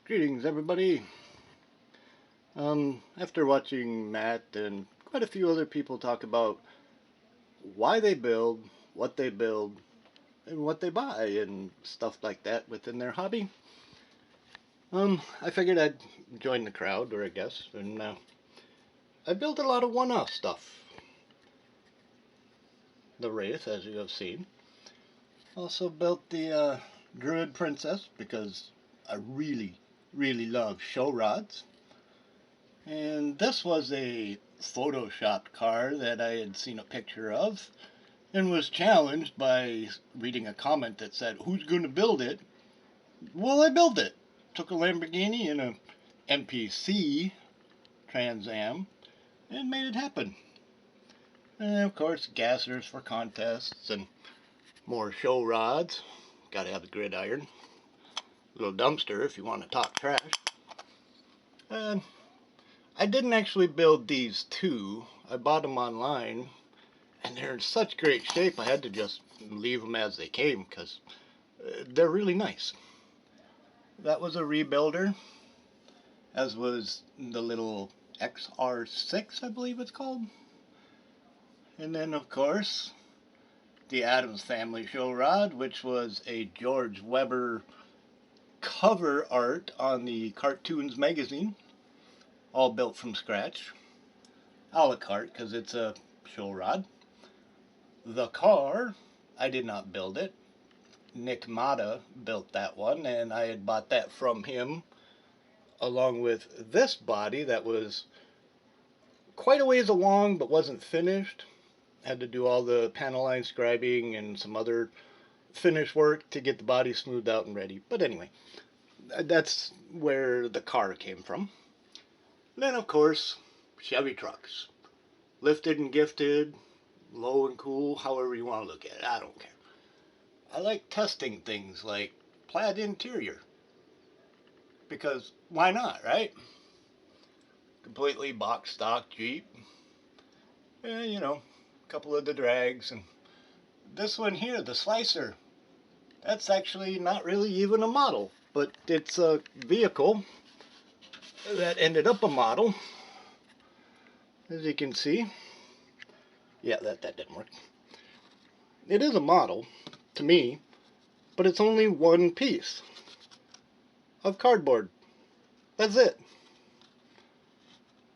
Greetings, everybody. After watching Matt and quite a few other people talk about why they build, what they build, and what they buy, and stuff like that within their hobby, I figured I'd join the crowd, or I guess, and I built a lot of one-off stuff. The Wraith, as you have seen. Also built the Druid Princess because I really love show rods. And this was a photoshopped car that I had seen a picture of and was challenged by reading a comment that said, "Who's going to build it?" Well, I built it. Took a Lamborghini and a MPC Trans Am and made it happen. And of course, gassers for contests and more show rods. Gotta have the gridiron. Little dumpster if you want to talk trash. And I didn't actually build these two. I bought them online, and they're in such great shape I had to just leave them as they came because they're really nice. That was a rebuilder, as was the little XR6, I believe it's called. And then, of course, the Addams Family show rod, which was a George Weber cover art on the Cartoons magazine, all built from scratch, a la carte because it's a show rod. The car, I did not build it. Nick Mata built that one, and I had bought that from him along with this body that was quite a ways along but wasn't finished. Had to do all the panel line scribing and some other finish work to get the body smoothed out and ready. But anyway, that's where the car came from. Then, of course, Chevy trucks. Lifted and gifted, low and cool, however you want to look at it. I don't care. I like testing things like plaid interior. Because why not, right? Completely box stock Jeep. You know, a couple of the drags. And this one here, the Slicer, that's actually not really even a model. But it's a vehicle that ended up a model. As you can see. Yeah, that didn't work. It is a model, to me, but it's only one piece of cardboard. That's it.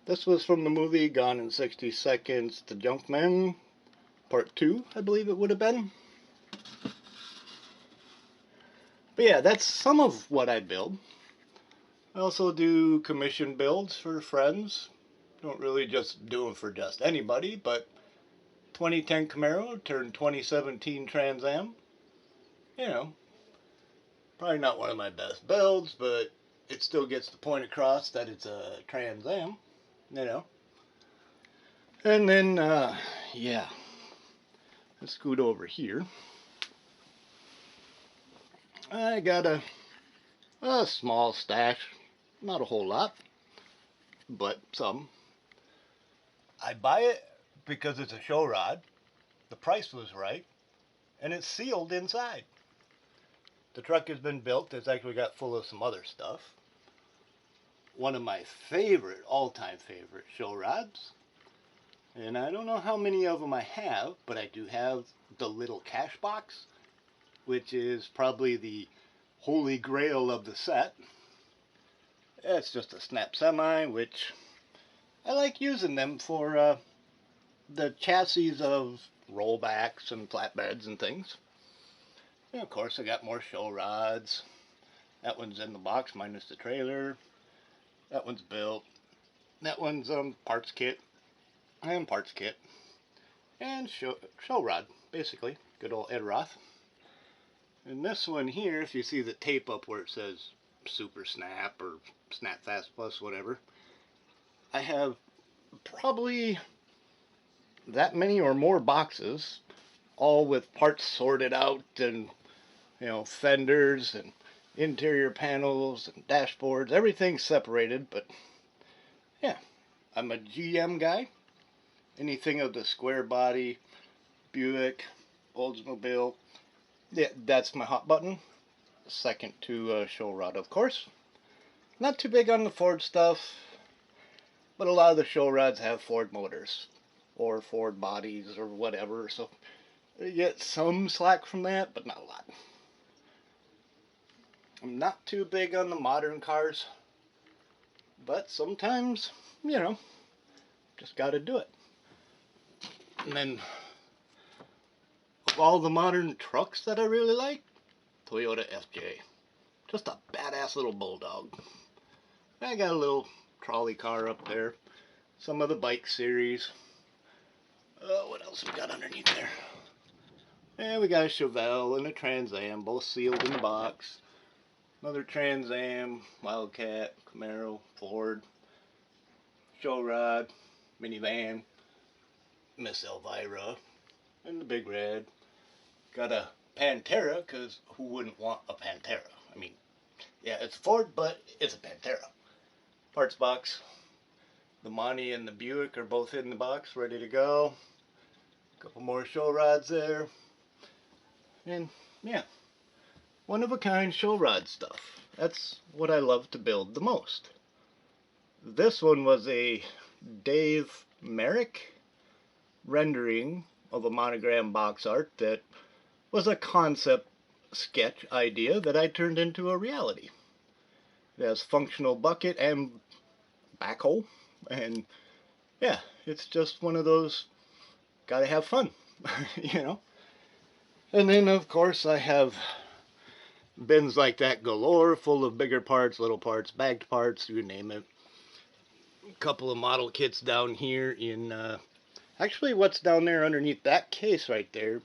This was from the movie Gone in 60 Seconds, The Junkman, Part 2, I believe it would have been. But yeah, that's some of what I build. I also do commission builds for friends. Don't really just do them for just anybody, but 2010 Camaro turned 2017 Trans Am. You know, probably not one of my best builds, but it still gets the point across that it's a Trans Am, you know. And then, yeah, let's scoot over here. I got a small stash, not a whole lot, but some. I buy it because it's a show rod, the price was right, and it's sealed inside. The truck has been built, it's actually got full of some other stuff. One of my favorite, all-time favorite show rods. And I don't know how many of them I have, but I do have the little cash box, which is probably the holy grail of the set. It's just a snap semi, which I like using them for the chassis of rollbacks and flatbeds and things. And of course I got more show rods. That one's in the box minus the trailer. That one's built. That one's parts kit. And parts kit. And show rod, basically. Good old Ed Roth. And this one here, if you see the tape up where it says Super Snap or Snap Fast Plus, whatever, I have probably that many or more boxes, all with parts sorted out and, you know, fenders and interior panels and dashboards, everything separated. But yeah, I'm a GM guy. Anything of the square body, Buick, Oldsmobile, yeah, that's my hot button. Second to show rod, of course. Not too big on the Ford stuff, but a lot of the show rods have Ford motors or Ford bodies or whatever, so you get some slack from that, but not a lot. I'm not too big on the modern cars, but sometimes, you know, just gotta do it. And then, of all the modern trucks that I really like, Toyota FJ. Just a badass little bulldog. I got a little trolley car up there. Some of the bike series. What else we got underneath there? And we got a Chevelle and a Trans Am, both sealed in the box. Another Trans Am, Wildcat, Camaro, Ford, show rod, minivan, Miss Elvira, and the Big Red. Got a Pantera, because who wouldn't want a Pantera? I mean, yeah, it's a Ford, but it's a Pantera. Parts box. The Monty and the Buick are both in the box, ready to go. A couple more show rods there. And yeah, one of a kind show rod stuff. That's what I love to build the most. This one was a Dave Merrick rendering of a monogram box art that was a concept sketch idea that I turned into a reality. It has functional bucket and backhoe, and yeah, it's just one of those gotta have fun, you know. And then of course I have bins like that galore, full of bigger parts, little parts, bagged parts, you name it. A couple of model kits down here in actually what's down there underneath that case right there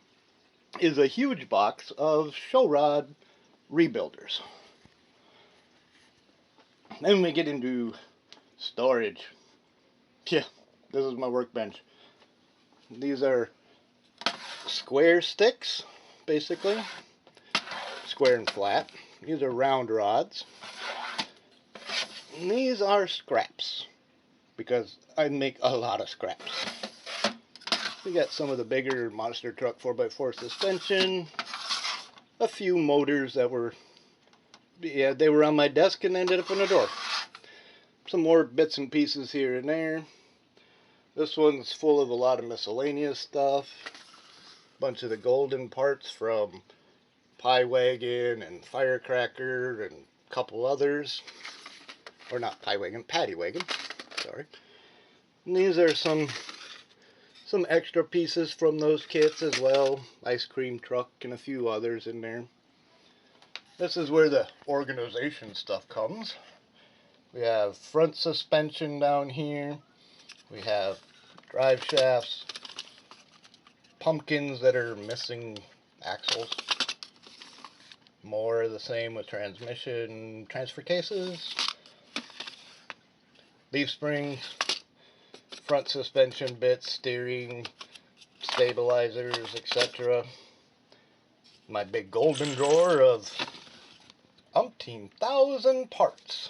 is a huge box of show rod rebuilders. Then we get into storage. Yeah, this is my workbench. These are square sticks, basically. Square and flat. These are round rods. And these are scraps, because I make a lot of scraps. We got some of the bigger monster truck 4x4 suspension. A few motors that were, yeah, they were on my desk and ended up in a drawer. Some more bits and pieces here and there. This one's full of a lot of miscellaneous stuff. Bunch of the golden parts from Pie Wagon and Firecracker and a couple others. Or not Pie Wagon, Paddy Wagon. Sorry. And these are some extra pieces from those kits as well. Ice cream truck and a few others in there. This is where the organization stuff comes. We have front suspension down here. We have drive shafts, pumpkins that are missing axles. More of the same with transmission transfer cases, leaf springs, front suspension bits, steering, stabilizers, etc. My big golden drawer of umpteen thousand parts.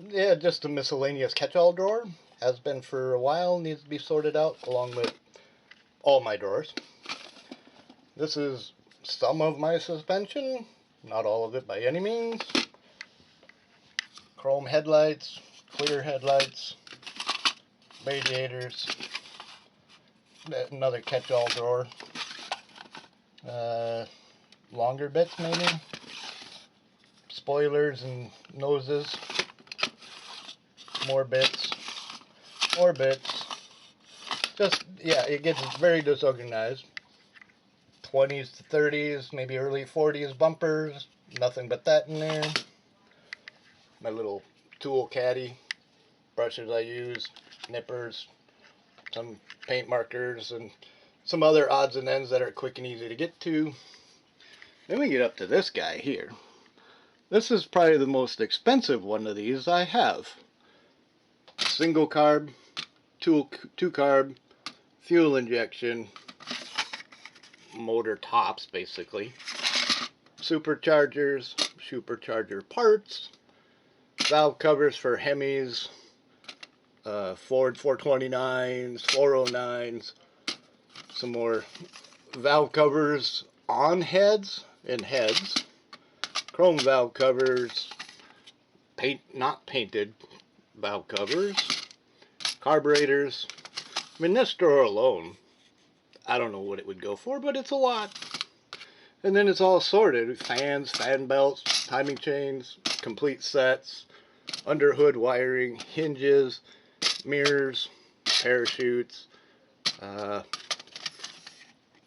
Yeah, just a miscellaneous catch-all drawer. Has been for a while, needs to be sorted out along with all my drawers. This is some of my suspension, not all of it by any means. Chrome headlights, clear headlights, radiators, another catch-all drawer. Longer bits maybe, spoilers and noses. More bits, more bits. Just, yeah, it gets very disorganized. 20s to 30s, maybe early 40s bumpers. Nothing but that in there. My little tool caddy. Brushes I use. Nippers. Some paint markers. And some other odds and ends that are quick and easy to get to. Then we get up to this guy here. This is probably the most expensive one of these I have. Single carb, two carb, fuel injection, motor tops basically, superchargers, supercharger parts, valve covers for Hemis, Ford 429s, 409s, some more valve covers on heads and heads, chrome valve covers, not painted valve covers, carburetors. I mean, this drawer alone, I don't know what it would go for, but it's a lot. And then it's all sorted: fans, fan belts, timing chains, complete sets, under hood wiring, hinges, mirrors, parachutes,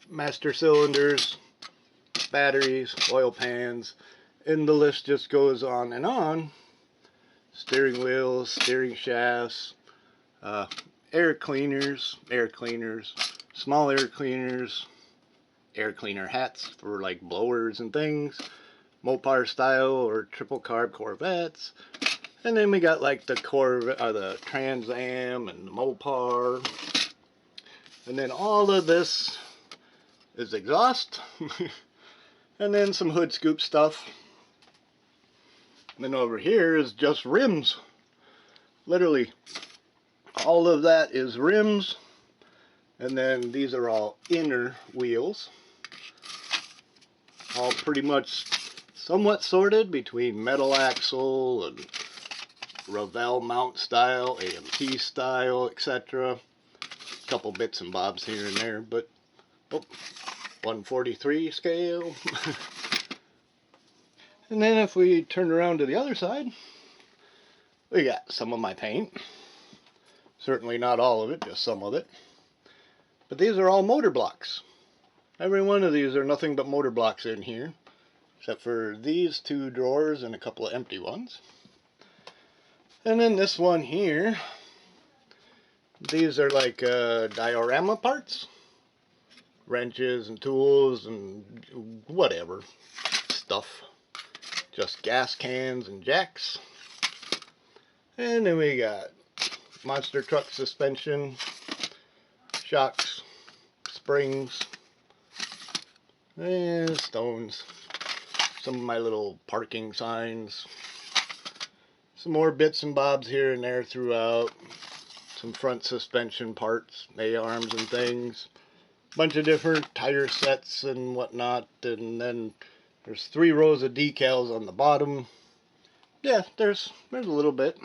master cylinders, batteries, oil pans, and the list just goes on and on. Steering wheels, steering shafts, air cleaners, small air cleaners, air cleaner hats for like blowers and things, Mopar style or triple carb Corvettes, and then we got like the the Trans Am and the Mopar, and then all of this is exhaust, and then some hood scoop stuff. And then over here is just rims. Literally, all of that is rims. And then these are all inner wheels. All pretty much somewhat sorted between metal axle and Revell mount style, AMT style, etc. A couple bits and bobs here and there, but 143 scale. And then if we turn around to the other side, we got some of my paint. Certainly not all of it, just some of it. But these are all motor blocks. Every one of these are nothing but motor blocks in here, except for these two drawers and a couple of empty ones. And then this one here, these are like diorama parts. Wrenches and tools and whatever stuff. Just gas cans and jacks. And then we got monster truck suspension, shocks, springs, and stones. Some of my little parking signs. Some more bits and bobs here and there throughout. Some front suspension parts, A-arms and things. Bunch of different tire sets and whatnot. And then there's 3 rows of decals on the bottom. Yeah, there's a little bit.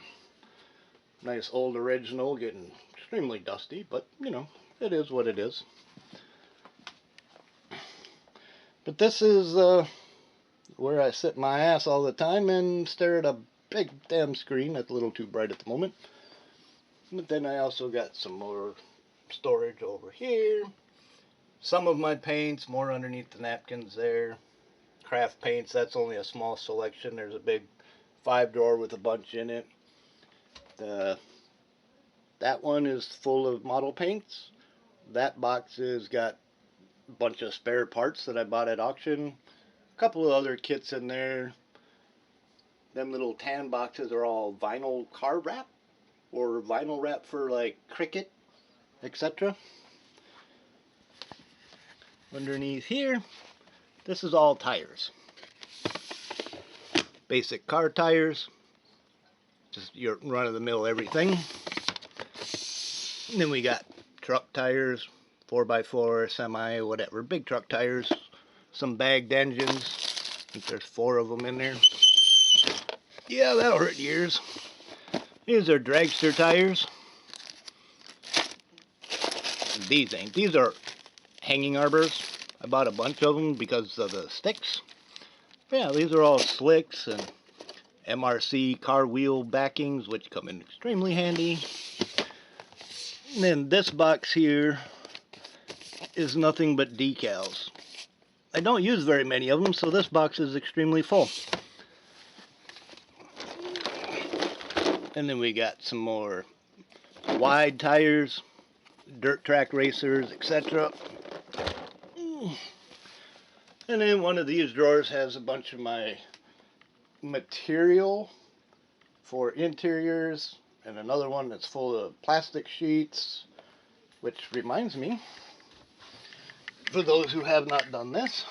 Nice old original, getting extremely dusty, but you know, it is what it is. But this is where I sit my ass all the time and stare at a big damn screen. That's a little too bright at the moment. But then I also got some more storage over here. Some of my paints, more underneath the napkins there. Craft paints, that's only a small selection. There's a big 5-drawer with a bunch in it. That one is full of model paints. That box has got a bunch of spare parts that I bought at auction. A couple of other kits in there. Them little tan boxes are all vinyl car wrap or vinyl wrap for like Cricket, etc. Underneath here, this is all tires. Basic car tires. Just your run-of-the-mill everything. And then we got truck tires, 4x4, semi, whatever, big truck tires. Some bagged engines. I think there's 4 of them in there. Yeah, that'll hurt yours. These are dragster tires. These ain't. These are hanging arbors. I bought a bunch of them because of the sticks. Yeah, these are all slicks and MRC car wheel backings, which come in extremely handy. And then this box here is nothing but decals. I don't use very many of them, so this box is extremely full. And then we got some more wide tires, dirt track racers, etc. And then one of these drawers has a bunch of my material for interiors, and another one that's full of plastic sheets, which reminds me, for those who have not done this,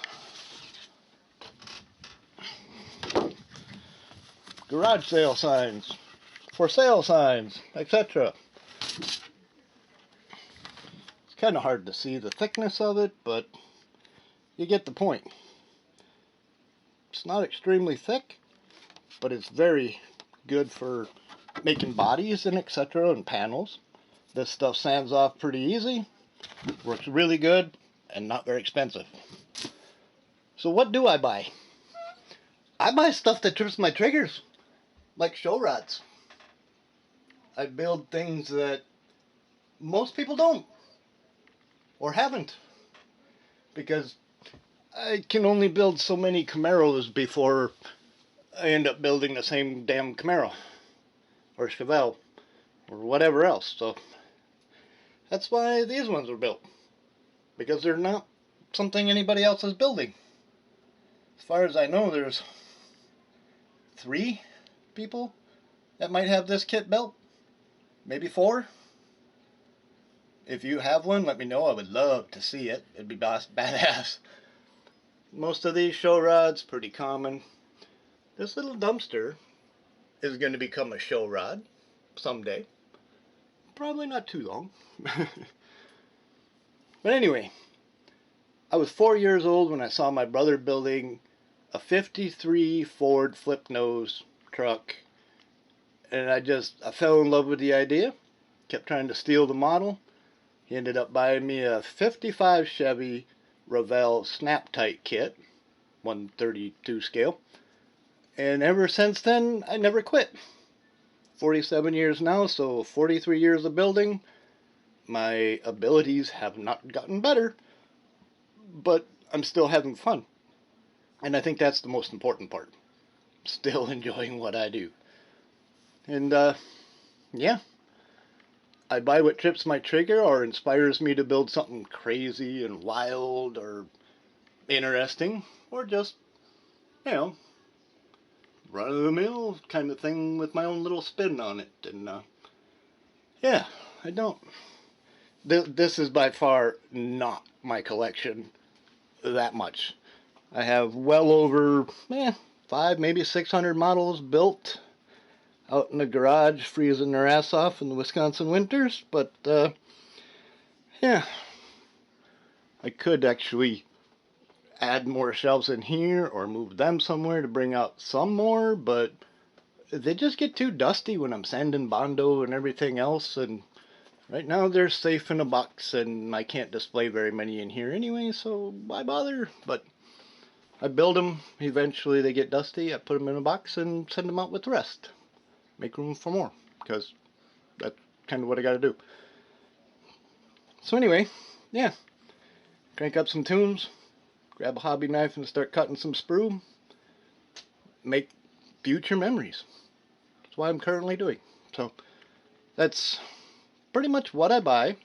garage sale signs, for sale signs, etc. It's kind of hard to see the thickness of it, but you get the point. It's not extremely thick, but it's very good for making bodies and etc. and panels. This stuff sands off pretty easy, works really good, and not very expensive. So what do I buy? I buy stuff that trips my triggers, like show rods. I build things that most people don't, or haven't, because I can only build so many Camaros before I end up building the same damn Camaro, or Chevelle, or whatever else. So that's why these ones were built, because they're not something anybody else is building. As far as I know, there's 3 people that might have this kit built, maybe 4. If you have one, let me know. I would love to see it. It'd be badass. Most of these show rods, pretty common. This little dumpster is going to become a show rod someday. Probably not too long. But anyway, I was 4 years old when I saw my brother building a 53 Ford flip nose truck, and I fell in love with the idea. Kept trying to steal the model. He ended up buying me a 55 Chevy Revell snap tight kit, 132 scale, and ever since then I never quit. 47 years now, so 43 years of building. My abilities have not gotten better, but I'm still having fun. And I think that's the most important part. Still enjoying what I do. And yeah, I buy what trips my trigger or inspires me to build something crazy and wild or interesting, or just, you know, run-of-the-mill kind of thing with my own little spin on it. And yeah, I don't. This is by far not my collection that much. I have well over 5, maybe 600 models built out in the garage, freezing their ass off in the Wisconsin winters. But yeah, I could actually add more shelves in here or move them somewhere to bring out some more, but they just get too dusty when I'm sanding Bondo and everything else. And right now they're safe in a box, and I can't display very many in here anyway, so why bother? But I build them, eventually they get dusty, I put them in a box and send them out with the rest. Make room for more, because that's kind of what I gotta do. So anyway, yeah, crank up some tunes, grab a hobby knife and start cutting some sprue. Make future memories. That's what I'm currently doing. So that's pretty much what I buy,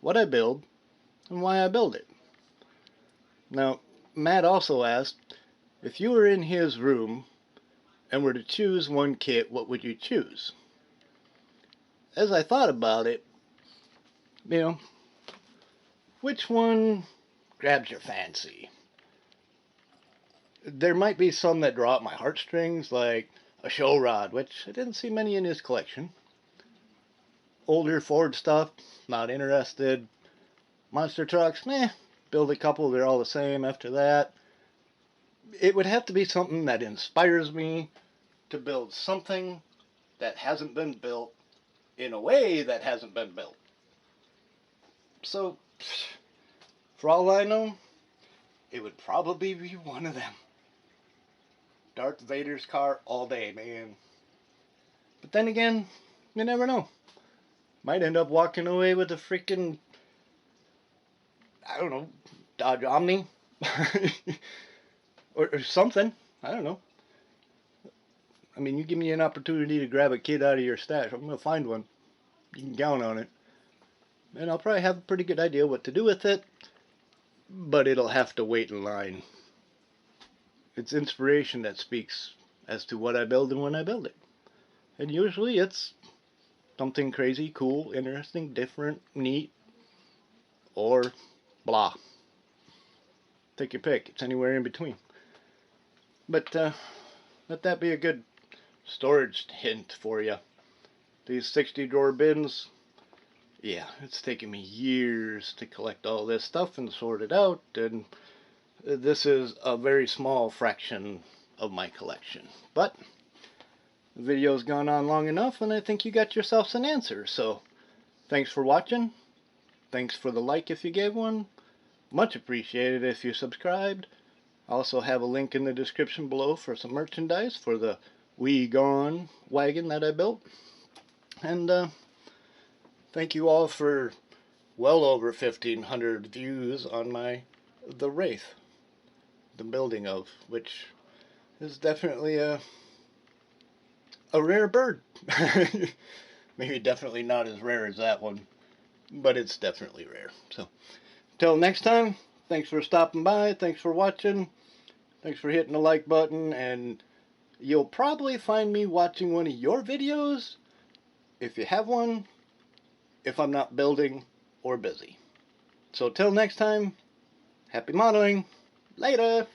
what I build, and why I build it. Now, Matt also asked, if you were in his room and were to choose one kit, what would you choose? As I thought about it, which one grabs your fancy? There might be some that draw at my heartstrings, like a show rod, which I didn't see many in his collection. Older Ford stuff, not interested. Monster trucks, build a couple, they're all the same after that. It would have to be something that inspires me to build something that hasn't been built in a way that hasn't been built. So, for all I know, it would probably be one of them. Darth Vader's car all day, man. But then again, you never know. Might end up walking away with a freaking, I don't know, Dodge Omni. or something. I don't know. I mean, you give me an opportunity to grab a kid out of your stash, I'm going to find one. You can count on it. And I'll probably have a pretty good idea what to do with it, but it'll have to wait in line. It's inspiration that speaks as to what I build and when I build it. And usually it's something crazy, cool, interesting, different, neat, or blah. Take your pick. It's anywhere in between. But let that be a good storage hint for you. These 60 drawer bins, yeah, it's taken me years to collect all this stuff and sort it out, and this is a very small fraction of my collection. But the video's gone on long enough, and I think you got yourselves an answer. So thanks for watching. Thanks for the like if you gave one. Much appreciated if you subscribed. I also have a link in the description below for some merchandise for the Wee Gone wagon that I built. And thank you all for well over 1,500 views on the Wraith, the building of, which is definitely a rare bird. Maybe definitely not as rare as that one, but it's definitely rare. So till next time, thanks for stopping by, thanks for watching, thanks for hitting the like button, and you'll probably find me watching one of your videos, if you have one, if I'm not building or busy. So till next time, happy modeling. Later.